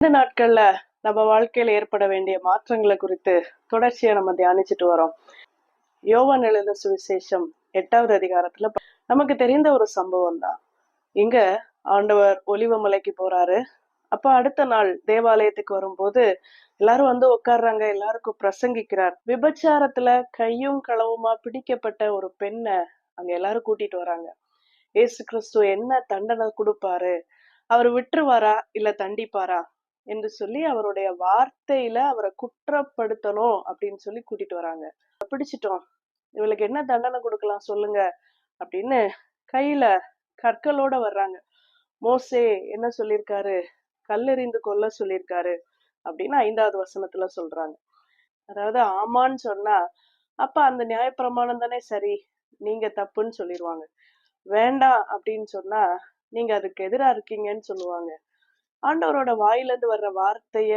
இந்த நாட்கள்ல நம்ம வாழ்க்கையில ஏற்பட வேண்டிய மாற்றங்களை குறித்து தொடர்ச்சியா நம்ம தியானிச்சுட்டு வரோம். யோவான் எழுதின சுவிசேஷம் 8வது அதிகாரத்துல நமக்கு தெரிந்த ஒரு சம்பவம் தான். இங்க ஆண்டவர் ஒலிவ மலைக்கு போறாரு. அப்ப அடுத்த நாள் தேவாலயத்துக்கு வரும்போது எல்லாரும் வந்து உட்கார்றாங்க, எல்லாருக்கும் பிரசங்கிக்கிறார். விபச்சாரத்துல கையும் களவுமா பிடிக்கப்பட்ட ஒரு பெண்ணை அங்க எல்லாரும் கூட்டிட்டு வராங்க. ஏசு கிறிஸ்து என்ன தண்டனை கொடுப்பாரு, அவர் விட்டுருவாரா இல்ல தண்டிப்பாரா என்று சொல்லி அவருடைய வார்த்தையில அவரை குற்றப்படுத்தணும் அப்படின்னு சொல்லி கூட்டிட்டு வராங்க. பிடிச்சிட்டோம், இவளுக்கு என்ன தண்டனை கொடுக்கலாம் சொல்லுங்க அப்படின்னு கையில கற்களோட வர்றாங்க. மோசே என்ன சொல்லியிருக்காரு, கல்லெறிந்து கொல்ல சொல்லியிருக்காரு அப்படின்னு 5வது வசனத்துல சொல்றாங்க. அதாவது ஆமான்னு சொன்னா அப்ப அந்த நியாயப்பிரமாணம் தானே சரி, நீங்க தப்புன்னு சொல்லிடுவாங்க. வேண்டாம் அப்படின்னு சொன்னா நீங்க அதுக்கு எதிரா இருக்கீங்கன்னு சொல்லுவாங்க. ஆண்டவரோட வாயில இருந்து வர்ற வார்த்தைய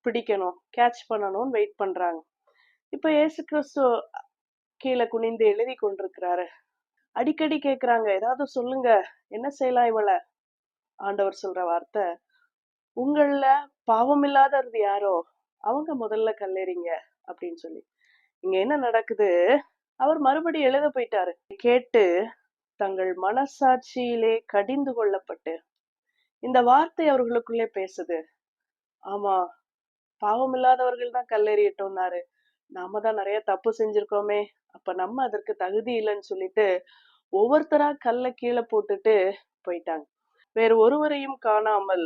பிடிக்கணும், கேட்ச் பண்ணணும்னு வெயிட் பண்றாங்க. இப்ப இயேசு கிறிஸ்து கீழே குனிந்து எழுதி கொண்டிருக்கிறாரு. அடிக்கடி கேக்குறாங்க, ஏதாவது சொல்லுங்க, என்ன செய்யலாம் இவள. ஆண்டவர் சொல்ற வார்த்தை, உங்கள பாவம் இல்லாதது யாரோ அவங்க முதல்ல கல்லெறிங்க அப்படின்னு சொல்லி. இங்க என்ன நடக்குது, அவர் மறுபடியும் எழுத போயிட்டாரு. கேட்டு தங்கள் மனசாட்சியிலே கடிந்து கொள்ளப்பட்டு இந்த வார்த்தை அவர்களுக்குள்ளே பேசுது. ஆமா, பாவம் இல்லாதவர்கள் தான் கல்லெறியட்டும்னாரு. நாம தான் நிறைய தப்பு செஞ்சிருக்கோமே, அப்ப நம்ம அதற்கு தகுதி இல்லைன்னு சொல்லிட்டு ஒவ்வொருத்தரா கல்ல கீழே போட்டுட்டு போயிட்டாங்க. வேறு ஒருவரையும் காணாமல்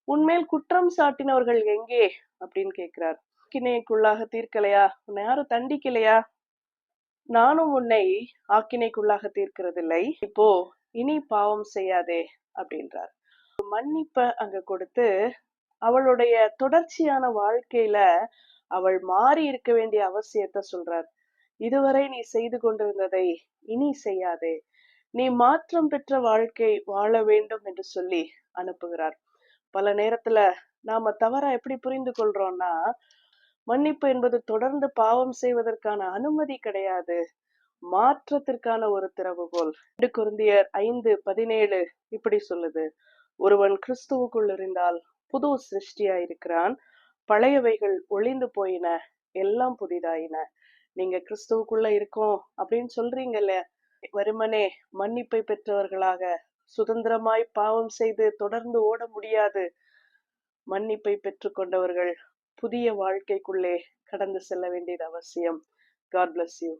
உன்மேல் குற்றம் சாட்டினவர்கள் எங்கே அப்படின்னு கேக்குறாரு. ஆக்கினைக்குள்ளாக தீர்க்கலையா, உன்னை யாரும் தண்டிக்கலையா, நானும் உன்னை ஆக்கினைக்குள்ளாக தீர்க்கிறதில்லை, இப்போ இனி பாவம் செய்யாதே அப்படின்றார். மன்னிப்ப அங்க கொடுத்து அவளுடைய தொடர்ச்சியான வாழ்க்கையில அவள் மாறி இருக்க வேண்டிய அவசியத்தை சொல்றார். இதுவரை நீ செய்து கொண்டிருந்ததை இனி செய்யாதே, நீ மாற்றம் பெற்ற வாழ்க்கை வாழ வேண்டும் என்று சொல்லி அனுப்புகிறார். பல நேரத்துல நாம தவறா எப்படி புரிந்து கொள்றோம்னா, மன்னிப்பு என்பது தொடர்ந்து பாவம் செய்வதற்கான அனுமதி கிடையாது, மாற்றத்திற்கான ஒரு திறவுகோல். 2 கொரிந்தியர் 5:17 இப்படி சொல்லுது, ஒருவன் கிறிஸ்துவுக்குள் இருந்தால் புது சிருஷ்டியா இருக்கிறான், பழையவைகள் ஒளிந்து போயின, எல்லாம் புதிதாயின. நீங்க கிறிஸ்துவுக்குள்ள இருக்கோம் அப்படின்னு சொல்றீங்கல்ல, வெறுமனே மன்னிப்பை பெற்றவர்களாக சுதந்திரமாய் பாவம் செய்து தொடர்ந்து ஓட முடியாது. மன்னிப்பை பெற்றுக் கொண்டவர்கள் புதிய வாழ்க்கைக்குள்ளே கடந்து செல்ல வேண்டியது அவசியம். God bless you.